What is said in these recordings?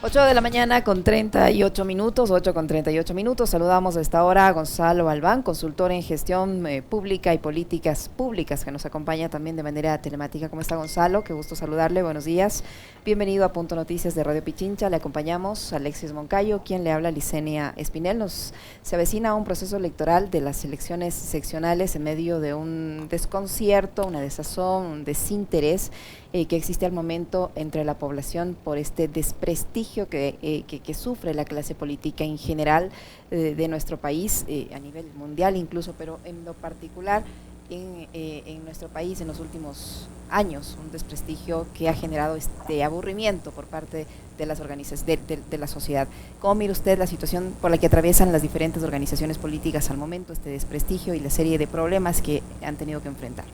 8 de la mañana con 38 minutos, 8 con 38 minutos. Saludamos a esta hora a Gonzalo Albán, consultor en gestión pública y políticas públicas, que nos acompaña también de manera telemática. ¿Cómo está, Gonzalo? Qué gusto saludarle, buenos días. Bienvenido a Punto Noticias de Radio Pichincha. Le acompañamos Alexis Moncayo, quien le habla Licenia Espinel. Se avecina un proceso electoral de las elecciones seccionales en medio de un desconcierto, una desazón, un desinterés que existe al momento entre la población por este desprestigio que sufre la clase política en general de nuestro país, a nivel mundial incluso, pero en lo particular en nuestro país en los últimos años, un desprestigio que ha generado este aburrimiento por parte de las organizaciones, de la sociedad. ¿Cómo mira usted la situación por la que atraviesan las diferentes organizaciones políticas al momento, este desprestigio y la serie de problemas que han tenido que enfrentar?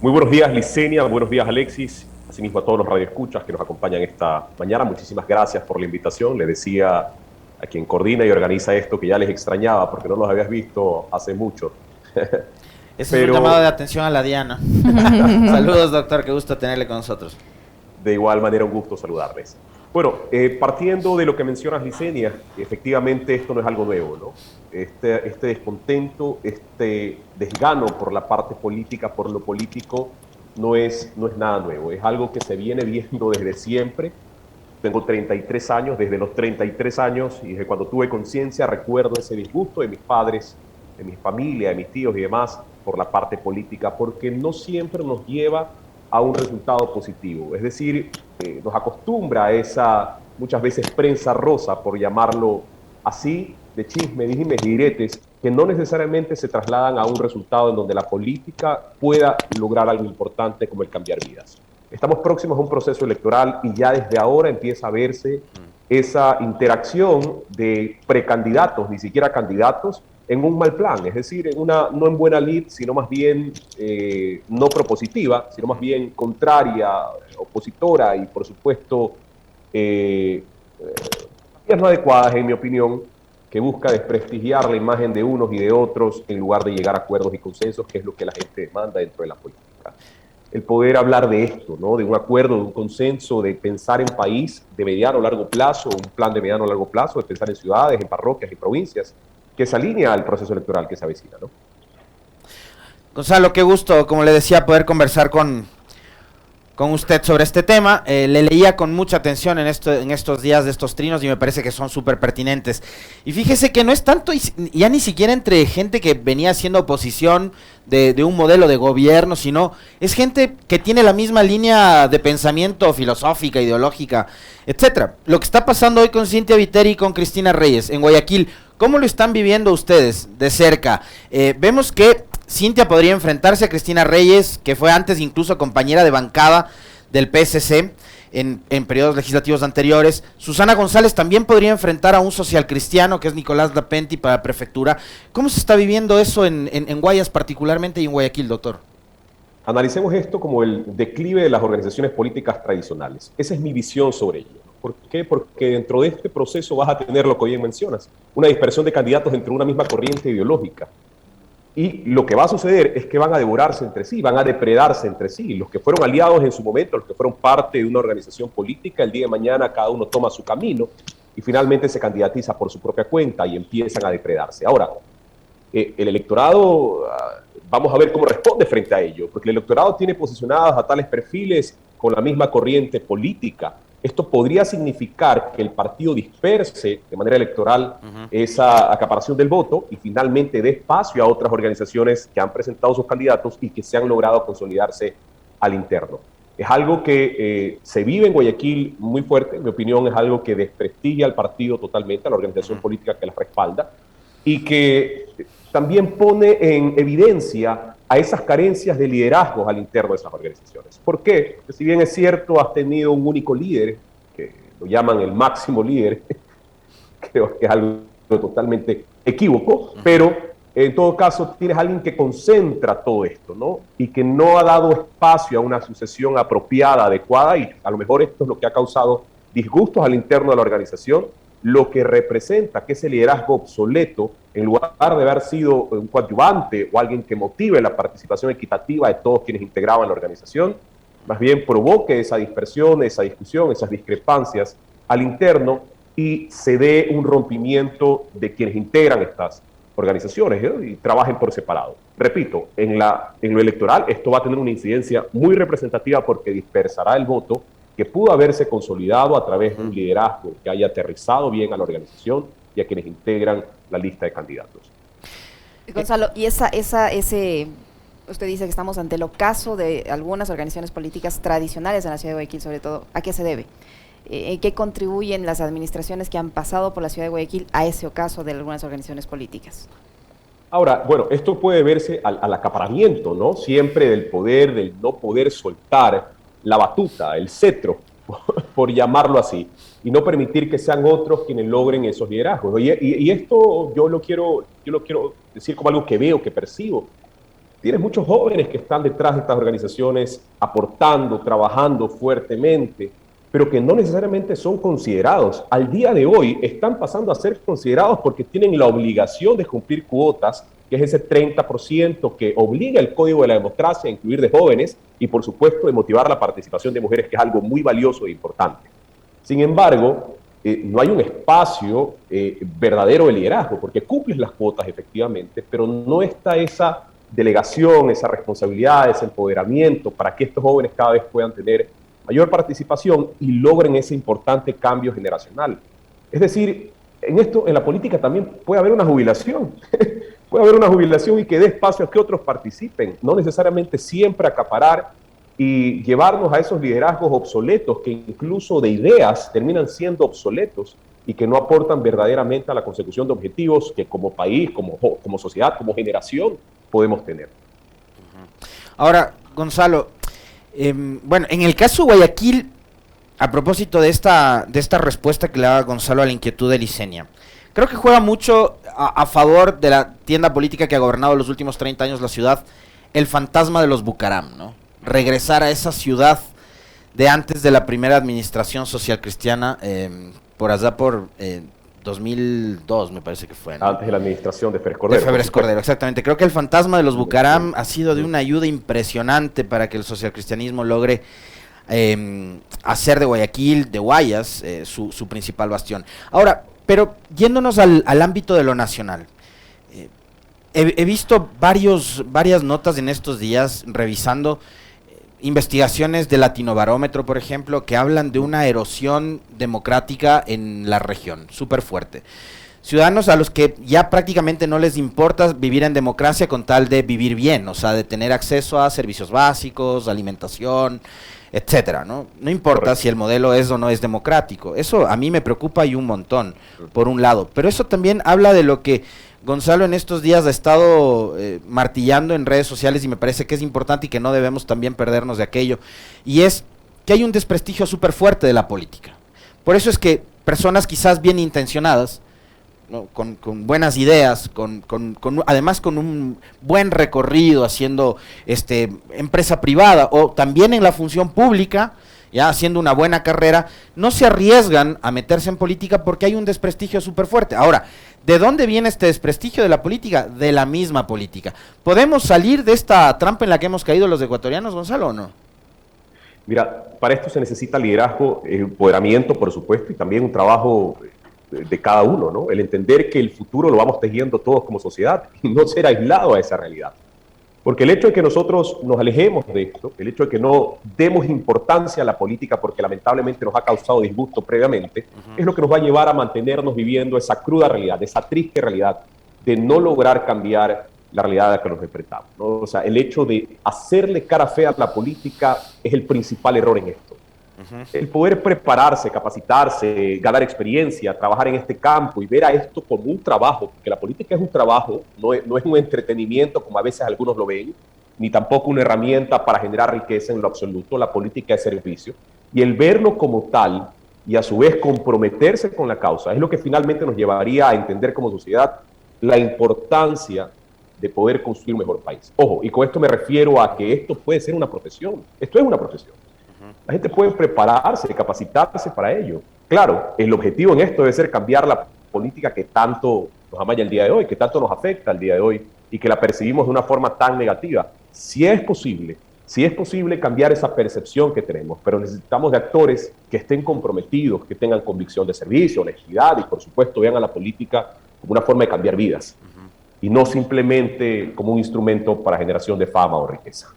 Muy buenos días, Licenia, buenos días, Alexis, asimismo a todos los radioescuchas que nos acompañan esta mañana. Muchísimas gracias por la invitación. Le decía a quien coordina y organiza esto que ya les extrañaba porque no los habías visto hace mucho. Ese es un llamado de atención a la Diana. Saludos, doctor, qué gusto tenerle con nosotros. De igual manera, un gusto saludarles. Bueno, partiendo de lo que mencionas, Licenia, efectivamente esto no es algo nuevo, ¿no? Este descontento, este desgano por la parte política, por lo político, no es nada nuevo. Es algo que se viene viendo desde siempre. Tengo 33 años, desde los 33 años, y desde cuando tuve conciencia recuerdo ese disgusto de mis padres, de mi familia, de mis tíos y demás, por la parte política, porque no siempre nos lleva a un resultado positivo. Es decir, nos acostumbra a esa, muchas veces, prensa rosa, por llamarlo así, de chismes, dimes y diretes, que no necesariamente se trasladan a un resultado en donde la política pueda lograr algo importante como el cambiar vidas. Estamos próximos a un proceso electoral y ya desde ahora empieza a verse esa interacción de precandidatos, ni siquiera candidatos, en un mal plan, es decir, no en buena lid, sino más bien no propositiva, sino más bien contraria, opositora y, por supuesto, no adecuadas, en mi opinión, que busca desprestigiar la imagen de unos y de otros en lugar de llegar a acuerdos y consensos, que es lo que la gente demanda dentro de la política. El poder hablar de esto, ¿no? De un acuerdo, de un consenso, de pensar en país de mediano o largo plazo, un plan de mediano o largo plazo, de pensar en ciudades, en parroquias y provincias, que se alinea al proceso electoral que se avecina, ¿no? Gonzalo, qué gusto, como le decía, poder conversar con usted sobre este tema. Le leía con mucha atención en estos días de estos trinos y me parece que son súper pertinentes. Y fíjese que no es tanto, ya ni siquiera entre gente que venía haciendo oposición de un modelo de gobierno, sino es gente que tiene la misma línea de pensamiento filosófica, ideológica, etcétera. Lo que está pasando hoy con Cintia Viteri y con Cristina Reyes en Guayaquil, ¿cómo lo están viviendo ustedes de cerca? Vemos que Cintia podría enfrentarse a Cristina Reyes, que fue antes incluso compañera de bancada del PSC en periodos legislativos anteriores. Susana González también podría enfrentar a un socialcristiano, que es Nicolás Lapenti, para la prefectura. ¿Cómo se está viviendo eso en Guayas particularmente y en Guayaquil, doctor? Analicemos esto como el declive de las organizaciones políticas tradicionales. Esa es mi visión sobre ello. ¿Por qué? Porque dentro de este proceso vas a tener lo que bien mencionas, una dispersión de candidatos entre una misma corriente ideológica. Y lo que va a suceder es que van a devorarse entre sí, van a depredarse entre sí. Los que fueron aliados en su momento, los que fueron parte de una organización política, el día de mañana cada uno toma su camino y finalmente se candidatiza por su propia cuenta y empiezan a depredarse. Ahora, el electorado, vamos a ver cómo responde frente a ello, porque el electorado tiene posicionados a tales perfiles con la misma corriente política. Esto podría significar que el partido disperse de manera electoral esa acaparación del voto y finalmente dé espacio a otras organizaciones que han presentado sus candidatos y que se han logrado consolidarse al interno. Es algo que se vive en Guayaquil muy fuerte, en mi opinión es algo que desprestigia al partido totalmente, a la organización política que las respalda, y que también pone en evidencia a esas carencias de liderazgos al interno de esas organizaciones. ¿Por qué? Porque si bien es cierto, has tenido un único líder, que lo llaman el máximo líder, creo que es algo totalmente equívoco, pero en todo caso tienes a alguien que concentra todo esto, ¿no? Y que no ha dado espacio a una sucesión apropiada, adecuada, y a lo mejor esto es lo que ha causado disgustos al interno de la organización, lo que representa que ese liderazgo obsoleto, en lugar de haber sido un coadyuvante o alguien que motive la participación equitativa de todos quienes integraban la organización, más bien provoque esa dispersión, esa discusión, esas discrepancias al interno y se dé un rompimiento de quienes integran estas organizaciones, ¿eh? Y trabajen por separado. Repito, en lo electoral esto va a tener una incidencia muy representativa porque dispersará el voto que pudo haberse consolidado a través de un liderazgo que haya aterrizado bien a la organización y a quienes integran la lista de candidatos. Gonzalo, y usted dice que estamos ante el ocaso de algunas organizaciones políticas tradicionales en la ciudad de Guayaquil, sobre todo, ¿a qué se debe? ¿En qué contribuyen las administraciones que han pasado por la ciudad de Guayaquil a ese ocaso de algunas organizaciones políticas? Ahora, bueno, esto puede verse al acaparamiento, ¿no? Siempre del poder, del no poder soltar la batuta, el cetro, por llamarlo así, y no permitir que sean otros quienes logren esos liderazgos, ¿no? Y esto yo lo quiero decir como algo que veo, que percibo. Tienes muchos jóvenes que están detrás de estas organizaciones aportando, trabajando fuertemente, pero que no necesariamente son considerados. Al día de hoy están pasando a ser considerados porque tienen la obligación de cumplir cuotas, que es ese 30% que obliga el Código de la Democracia a incluir de jóvenes y, por supuesto, de motivar la participación de mujeres, que es algo muy valioso e importante. Sin embargo, no hay un espacio verdadero de liderazgo, porque cumples las cuotas efectivamente, pero no está esa delegación, esa responsabilidad, ese empoderamiento para que estos jóvenes cada vez puedan tener mayor participación y logren ese importante cambio generacional. Es decir, en la política también puede haber una jubilación, puede haber una jubilación y que dé espacio a que otros participen, no necesariamente siempre acaparar y llevarnos a esos liderazgos obsoletos que incluso de ideas terminan siendo obsoletos y que no aportan verdaderamente a la consecución de objetivos que como país, como sociedad, como generación podemos tener. Ahora, Gonzalo, bueno, en el caso de Guayaquil, a propósito de esta respuesta que le daba Gonzalo a la inquietud de Licenia, creo que juega mucho a favor de la tienda política que ha gobernado los últimos 30 años la ciudad, el fantasma de los Bucaram, ¿no? Regresar a esa ciudad de antes de la primera administración social cristiana, por allá por 2002 me parece que fue, ¿no? Antes de la administración de Febres Cordero. De Febres Cordero, exactamente. Creo que el fantasma de los Bucaram ha sido de una ayuda impresionante para que el socialcristianismo logre hacer de Guayaquil, de Guayas, su principal bastión. Ahora, pero yéndonos al ámbito de lo nacional, he visto varias notas en estos días revisando investigaciones de Latinobarómetro, por ejemplo, que hablan de una erosión democrática en la región, súper fuerte. Ciudadanos a los que ya prácticamente no les importa vivir en democracia con tal de vivir bien, o sea, de tener acceso a servicios básicos, alimentación, etcétera, ¿no? No importa Correcto. Si el modelo es o no es democrático. Eso a mí me preocupa y un montón, por un lado. Pero eso también habla de lo que Gonzalo en estos días ha estado martillando en redes sociales y me parece que es importante y que no debemos también perdernos de aquello. Y es que hay un desprestigio súper fuerte de la política. Por eso es que personas quizás bien intencionadas, ¿no? con buenas ideas, además con un buen recorrido haciendo empresa privada o también en la función pública, ya haciendo una buena carrera, no se arriesgan a meterse en política porque hay un desprestigio súper fuerte. Ahora, ¿de dónde viene este desprestigio de la política? De la misma política. ¿Podemos salir de esta trampa en la que hemos caído los ecuatorianos, Gonzalo, o no? Mira, para esto se necesita liderazgo, empoderamiento, por supuesto, y también un trabajo de cada uno, ¿no? El entender que el futuro lo vamos tejiendo todos como sociedad y no ser aislado a esa realidad. Porque el hecho de que nosotros nos alejemos de esto, el hecho de que no demos importancia a la política porque lamentablemente nos ha causado disgusto previamente, es lo que nos va a llevar a mantenernos viviendo esa cruda realidad, esa triste realidad de no lograr cambiar la realidad a la que nos enfrentamos, ¿no? O sea, el hecho de hacerle cara fea a la política es el principal error en esto. El poder prepararse, capacitarse, ganar experiencia, trabajar en este campo y ver a esto como un trabajo, porque la política es un trabajo, no es un entretenimiento como a veces algunos lo ven, ni tampoco una herramienta para generar riqueza en lo absoluto. La política es servicio. Y el verlo como tal y a su vez comprometerse con la causa es lo que finalmente nos llevaría a entender como sociedad la importancia de poder construir un mejor país. Ojo, y con esto me refiero a que esto puede ser una profesión. Esto es una profesión. La gente puede prepararse, capacitarse para ello. Claro, el objetivo en esto debe ser cambiar la política que tanto nos amaya el día de hoy, que tanto nos afecta el día de hoy y que la percibimos de una forma tan negativa. Si es posible Sí es posible cambiar esa percepción que tenemos, pero necesitamos de actores que estén comprometidos, que tengan convicción de servicio, honestidad y, por supuesto, vean a la política como una forma de cambiar vidas y no simplemente como un instrumento para generación de fama o riqueza.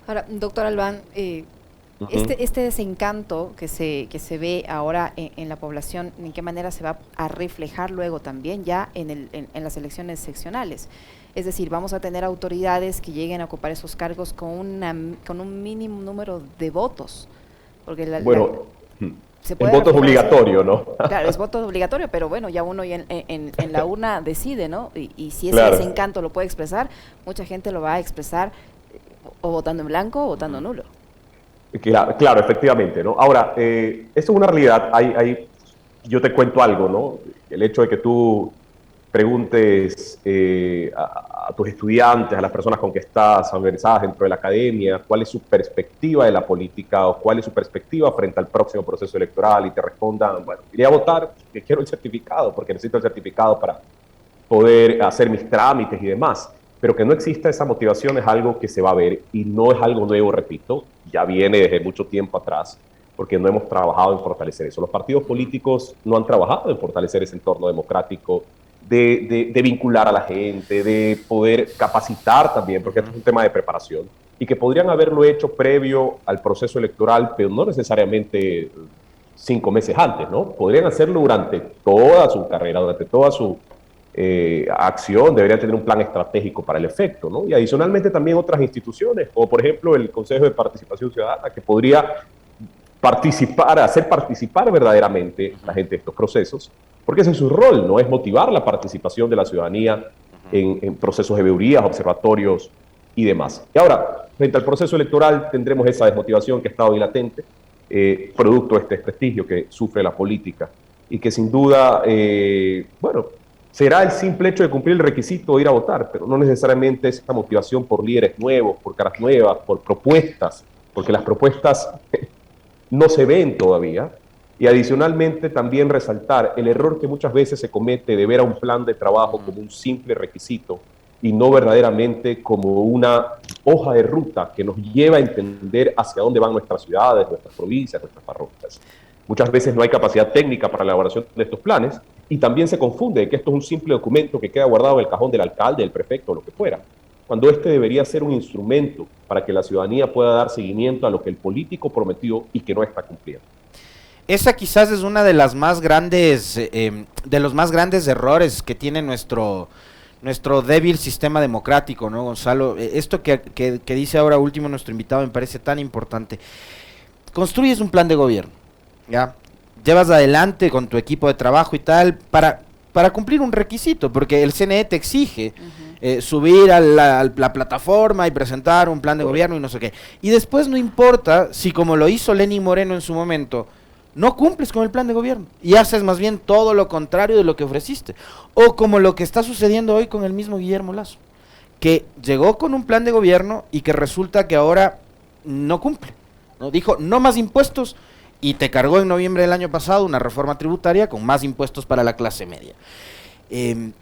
Ahora, doctor Albán, este desencanto que se ve ahora en la población, ¿en qué manera se va a reflejar luego también ya en las elecciones seccionales? Es decir, vamos a tener autoridades que lleguen a ocupar esos cargos con un mínimo número de votos. Porque el voto es obligatorio, ¿no? Claro, es voto obligatorio, pero bueno, ya uno ya en la urna decide, ¿no? Y si ese Claro. desencanto lo puede expresar, mucha gente lo va a expresar o votando en blanco o votando nulo. Claro, efectivamente, ¿no? Ahora, esto es una realidad. Yo te cuento algo, ¿no? El hecho de que tú preguntes a tus estudiantes, a las personas con que estás familiarizadas dentro de la academia, cuál es su perspectiva de la política o cuál es su perspectiva frente al próximo proceso electoral y te respondan, bueno, iré a votar porque quiero el certificado, porque necesito el certificado para poder hacer mis trámites y demás. Pero que no exista esa motivación es algo que se va a ver y no es algo nuevo, repito, ya viene desde mucho tiempo atrás, porque no hemos trabajado en fortalecer eso. Los partidos políticos no han trabajado en fortalecer ese entorno democrático, de vincular a la gente, de poder capacitar también, porque esto es un tema de preparación, y que podrían haberlo hecho previo al proceso electoral, pero no necesariamente 5 meses antes, ¿no? Podrían hacerlo durante toda su carrera, durante toda su acción, deberían tener un plan estratégico para el efecto, ¿no? Y adicionalmente también otras instituciones, como por ejemplo el Consejo de Participación Ciudadana, que podría hacer participar verdaderamente a la gente de estos procesos, porque ese es su rol, ¿no? Es motivar la participación de la ciudadanía en procesos de veedurías, observatorios y demás. Y ahora, frente al proceso electoral, tendremos esa desmotivación que ha estado ahí latente, producto de este desprestigio que sufre la política y que sin duda, será el simple hecho de cumplir el requisito de ir a votar, pero no necesariamente esa motivación por líderes nuevos, por caras nuevas, por propuestas, porque las propuestas no se ven todavía. Y adicionalmente también resaltar el error que muchas veces se comete de ver a un plan de trabajo como un simple requisito y no verdaderamente como una hoja de ruta que nos lleva a entender hacia dónde van nuestras ciudades, nuestras provincias, nuestras parroquias. Muchas veces no hay capacidad técnica para la elaboración de estos planes y también se confunde de que esto es un simple documento que queda guardado en el cajón del alcalde, del prefecto o lo que fuera, cuando este debería ser un instrumento para que la ciudadanía pueda dar seguimiento a lo que el político prometió y que no está cumpliendo. Esa quizás es una de las más grandes, de los más grandes errores que tiene nuestro débil sistema democrático, ¿no, Gonzalo? Esto que dice ahora último nuestro invitado me parece tan importante. Construyes un plan de gobierno, ¿ya? Llevas adelante con tu equipo de trabajo y tal para cumplir un requisito, porque el CNE te exige subir a la plataforma y presentar un plan de gobierno y no sé qué. Y después no importa si, como lo hizo Lenín Moreno en su momento, no cumples con el plan de gobierno y haces más bien todo lo contrario de lo que ofreciste. O como lo que está sucediendo hoy con el mismo Guillermo Lasso, que llegó con un plan de gobierno y que resulta que ahora no cumple, ¿no? Dijo no más impuestos y te cargó en noviembre del año pasado una reforma tributaria con más impuestos para la clase media.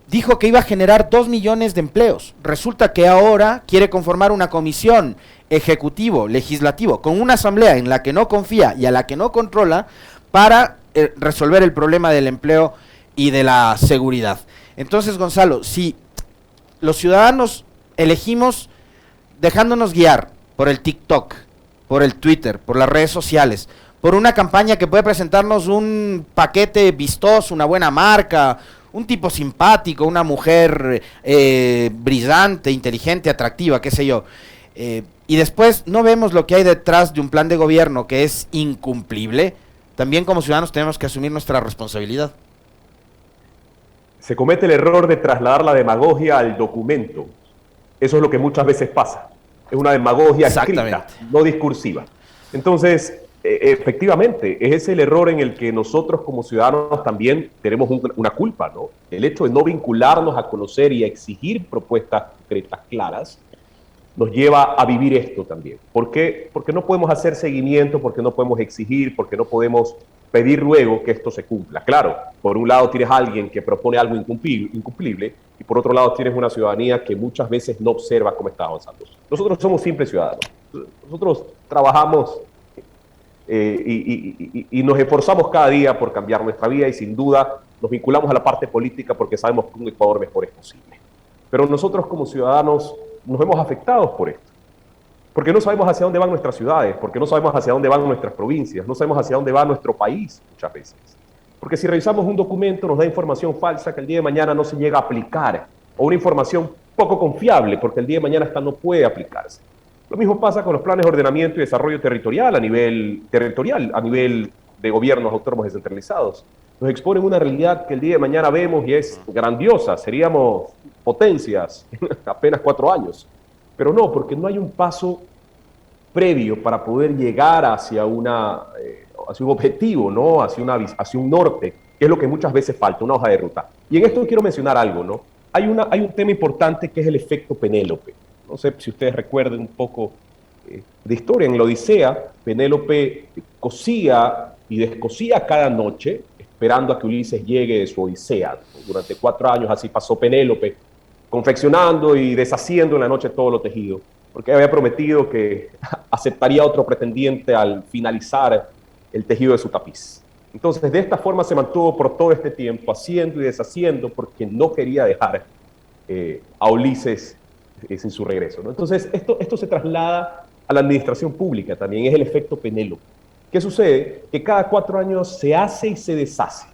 Dijo que iba a generar 2 millones de empleos. Resulta que ahora quiere conformar una comisión ejecutivo, legislativo, con una asamblea en la que no confía y a la que no controla para resolver el problema del empleo y de la seguridad. Entonces, Gonzalo, si los ciudadanos elegimos dejándonos guiar por el TikTok, por el Twitter, por las redes sociales, por una campaña que puede presentarnos un paquete vistoso, una buena marca, un tipo simpático, una mujer brillante, inteligente, atractiva, qué sé yo, y después no vemos lo que hay detrás de un plan de gobierno que es incumplible, también como ciudadanos tenemos que asumir nuestra responsabilidad. Se comete el error de trasladar la demagogia al documento. Eso es lo que muchas veces pasa. Es una demagogia escrita, no discursiva. Entonces, efectivamente, es ese el error en el que nosotros como ciudadanos también tenemos una culpa, ¿no? El hecho de no vincularnos a conocer y a exigir propuestas concretas, claras, nos lleva a vivir esto también. ¿Por qué? Porque no podemos hacer seguimiento, porque no podemos exigir, porque no podemos pedir luego que esto se cumpla. Claro, por un lado tienes a alguien que propone algo incumplible y por otro lado tienes una ciudadanía que muchas veces no observa cómo está avanzando. Nosotros somos simples ciudadanos. Nosotros trabajamos y nos esforzamos cada día por cambiar nuestra vida y sin duda nos vinculamos a la parte política porque sabemos que un Ecuador mejor es posible. Pero nosotros como ciudadanos nos vemos afectados por esto. Porque no sabemos hacia dónde van nuestras ciudades, porque no sabemos hacia dónde van nuestras provincias, no sabemos hacia dónde va nuestro país muchas veces. Porque si revisamos un documento nos da información falsa que el día de mañana no se llega a aplicar, o una información poco confiable porque el día de mañana esta no puede aplicarse. Lo mismo pasa con los planes de ordenamiento y desarrollo territorial a nivel de gobiernos autónomos descentralizados. Nos exponen una realidad que el día de mañana vemos y es grandiosa, seríamos potencias en apenas 4 años. Pero no, porque no hay un paso previo para poder llegar hacia un objetivo, ¿no? hacia un norte, que es lo que muchas veces falta, una hoja de ruta. Y en esto quiero mencionar algo, ¿no? Hay un tema importante que es el efecto Penélope. No sé si ustedes recuerden un poco de historia. En la Odisea, Penélope cosía y descosía cada noche, esperando a que Ulises llegue de su Odisea. Durante 4 años así pasó Penélope, confeccionando y deshaciendo en la noche todo lo tejido, porque había prometido que aceptaría otro pretendiente al finalizar el tejido de su tapiz. Entonces, de esta forma se mantuvo por todo este tiempo, haciendo y deshaciendo, porque no quería dejar a Ulises sin su regreso, ¿no? Entonces, esto se traslada a la administración pública también, es el efecto Penélope. ¿Qué sucede? Que cada 4 años se hace y se deshace.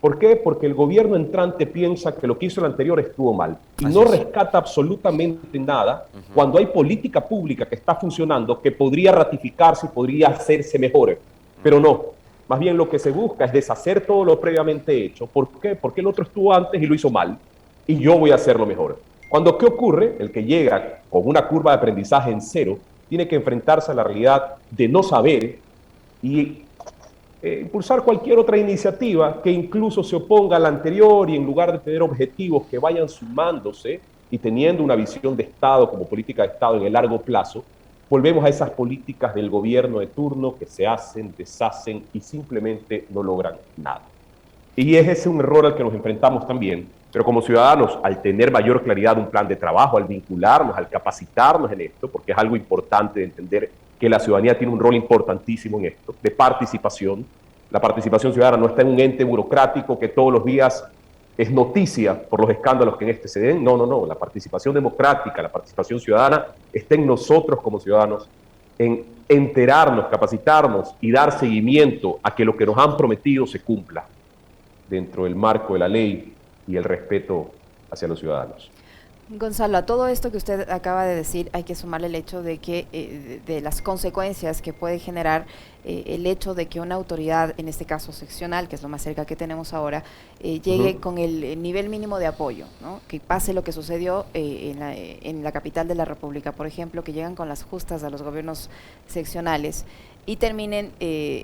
¿Por qué? Porque el gobierno entrante piensa que lo que hizo el anterior estuvo mal y no rescata absolutamente nada cuando hay política pública que está funcionando, que podría ratificarse y podría hacerse mejor, pero no. Más bien lo que se busca es deshacer todo lo previamente hecho. ¿Por qué? Porque el otro estuvo antes y lo hizo mal y yo voy a hacerlo mejor. Cuando, ¿qué ocurre? El que llega con una curva de aprendizaje en 0 tiene que enfrentarse a la realidad de no saber y impulsar cualquier otra iniciativa que incluso se oponga a la anterior y en lugar de tener objetivos que vayan sumándose y teniendo una visión de Estado como política de Estado en el largo plazo, volvemos a esas políticas del gobierno de turno que se hacen, deshacen y simplemente no logran nada. Y es ese un error al que nos enfrentamos también, pero como ciudadanos, al tener mayor claridad de un plan de trabajo, al vincularnos, al capacitarnos en esto, porque es algo importante de entender que la ciudadanía tiene un rol importantísimo en esto, de participación. La participación ciudadana no está en un ente burocrático que todos los días es noticia por los escándalos que en este se den. No. La participación democrática, la participación ciudadana está en nosotros como ciudadanos, en enterarnos, capacitarnos y dar seguimiento a que lo que nos han prometido se cumpla dentro del marco de la ley y el respeto hacia los ciudadanos. Gonzalo, a todo esto que usted acaba de decir hay que sumarle el hecho de que de las consecuencias que puede generar el hecho de que una autoridad, en este caso seccional, que es lo más cerca que tenemos ahora, llegue con el nivel mínimo de apoyo, ¿no? Que pase lo que sucedió en la capital de la República, por ejemplo, que llegan con las justas a los gobiernos seccionales y terminen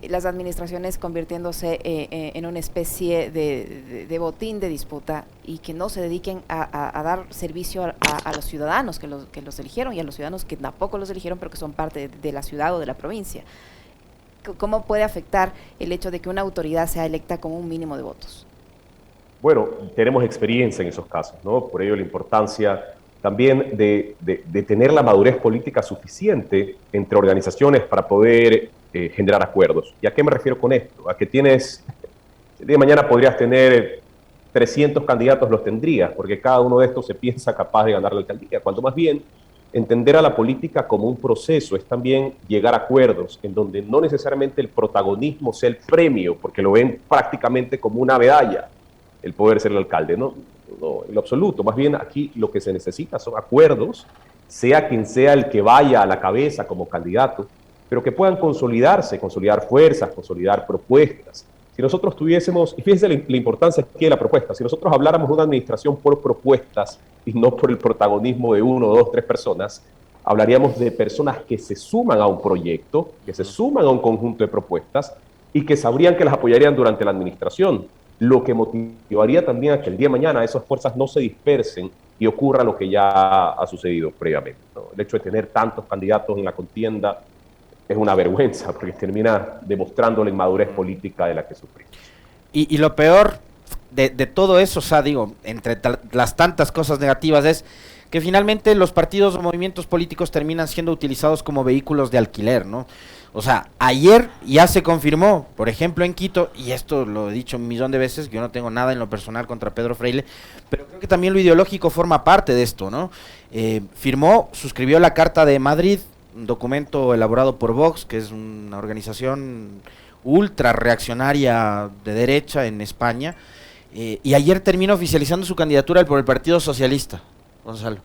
las administraciones convirtiéndose en una especie de botín de disputa y que no se dediquen a dar servicio a los ciudadanos que los eligieron y a los ciudadanos que tampoco los eligieron pero que son parte de la ciudad o de la provincia. ¿Cómo puede afectar el hecho de que una autoridad sea electa con un mínimo de votos? Bueno, tenemos experiencia en esos casos, ¿no? Por ello la importancia también de tener la madurez política suficiente entre organizaciones para poder generar acuerdos. ¿Y a qué me refiero con esto? A que el día de mañana podrías tener 300 candidatos, los tendrías, porque cada uno de estos se piensa capaz de ganar la alcaldía, cuando más bien entender a la política como un proceso es también llegar a acuerdos en donde no necesariamente el protagonismo sea el premio, porque lo ven prácticamente como una medalla, el poder ser el alcalde, ¿no? No, en lo absoluto. Más bien aquí lo que se necesita son acuerdos, sea quien sea el que vaya a la cabeza como candidato, pero que puedan consolidarse, consolidar fuerzas, consolidar propuestas. Si nosotros tuviésemos, y fíjense la importancia aquí de la propuesta, si nosotros habláramos de una administración por propuestas y no por el protagonismo de 1, 2, 3 personas, hablaríamos de personas que se suman a un proyecto, que se suman a un conjunto de propuestas y que sabrían que las apoyarían durante la administración, lo que motivaría también a que el día de mañana esas fuerzas no se dispersen y ocurra lo que ya ha sucedido previamente, ¿no? El hecho de tener tantos candidatos en la contienda es una vergüenza, porque termina demostrando la inmadurez política de la que sufrimos. Y lo peor de todo eso, o sea, digo, entre las tantas cosas negativas es que finalmente los partidos o movimientos políticos terminan siendo utilizados como vehículos de alquiler, ¿no? O sea, ayer ya se confirmó, por ejemplo en Quito, y esto lo he dicho un millón de veces, yo no tengo nada en lo personal contra Pedro Freile, pero creo que también lo ideológico forma parte de esto, ¿no? Suscribió la Carta de Madrid, un documento elaborado por Vox, que es una organización ultra reaccionaria de derecha en España, y ayer termina oficializando su candidatura por el Partido Socialista, Gonzalo.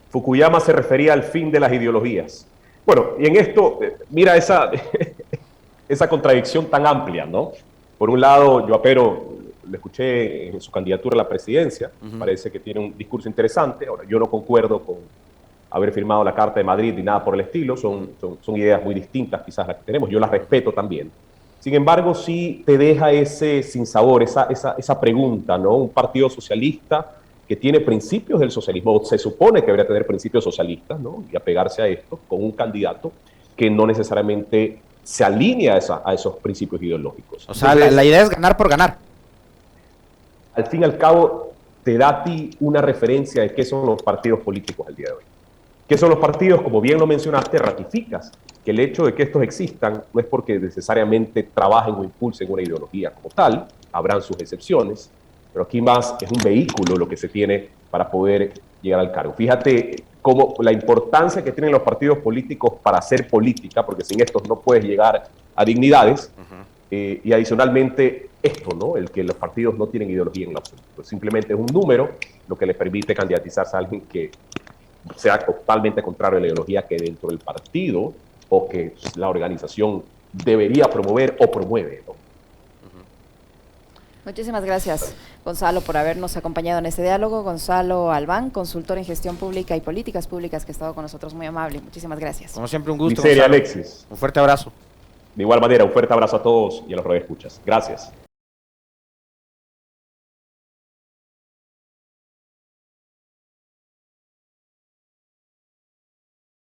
Fukuyama se refería al fin de las ideologías. Bueno, y en esto, mira esa contradicción tan amplia, ¿no? Por un lado, yo a Pedro le escuché en su candidatura a la presidencia, parece que tiene un discurso interesante. Ahora, yo no concuerdo con haber firmado la Carta de Madrid ni nada por el estilo, son ideas muy distintas quizás las que tenemos, yo las respeto también. Sin embargo, sí te deja ese sinsabor, esa pregunta, ¿no? Un partido socialista que tiene principios del socialismo, o se supone que debería tener principios socialistas, ¿no? Y apegarse a esto, con un candidato que no necesariamente se alinea a esos principios ideológicos. O sea, entonces, la idea es ganar por ganar. Al fin y al cabo, te da a ti una referencia de qué son los partidos políticos al día de hoy. ¿Qué son los partidos? Como bien lo mencionaste, ratificas que el hecho de que estos existan no es porque necesariamente trabajen o impulsen una ideología como tal, habrán sus excepciones, pero aquí más es un vehículo lo que se tiene para poder llegar al cargo. Fíjate cómo la importancia que tienen los partidos políticos para hacer política, porque sin estos no puedes llegar a dignidades, y adicionalmente esto, ¿no? El que los partidos no tienen ideología en lo absoluto. Simplemente es un número lo que les permite candidatizarse a alguien que sea totalmente contrario a la ideología que dentro del partido o que la organización debería promover o promueve, ¿no? Muchísimas gracias, Gonzalo, por habernos acompañado en este diálogo. Gonzalo Albán, consultor en gestión pública y políticas públicas, que ha estado con nosotros, muy amable. Muchísimas gracias. Como siempre, un gusto. Miseria, Alexis. Un fuerte abrazo. De igual manera, un fuerte abrazo a todos y a los radioescuchas. Gracias.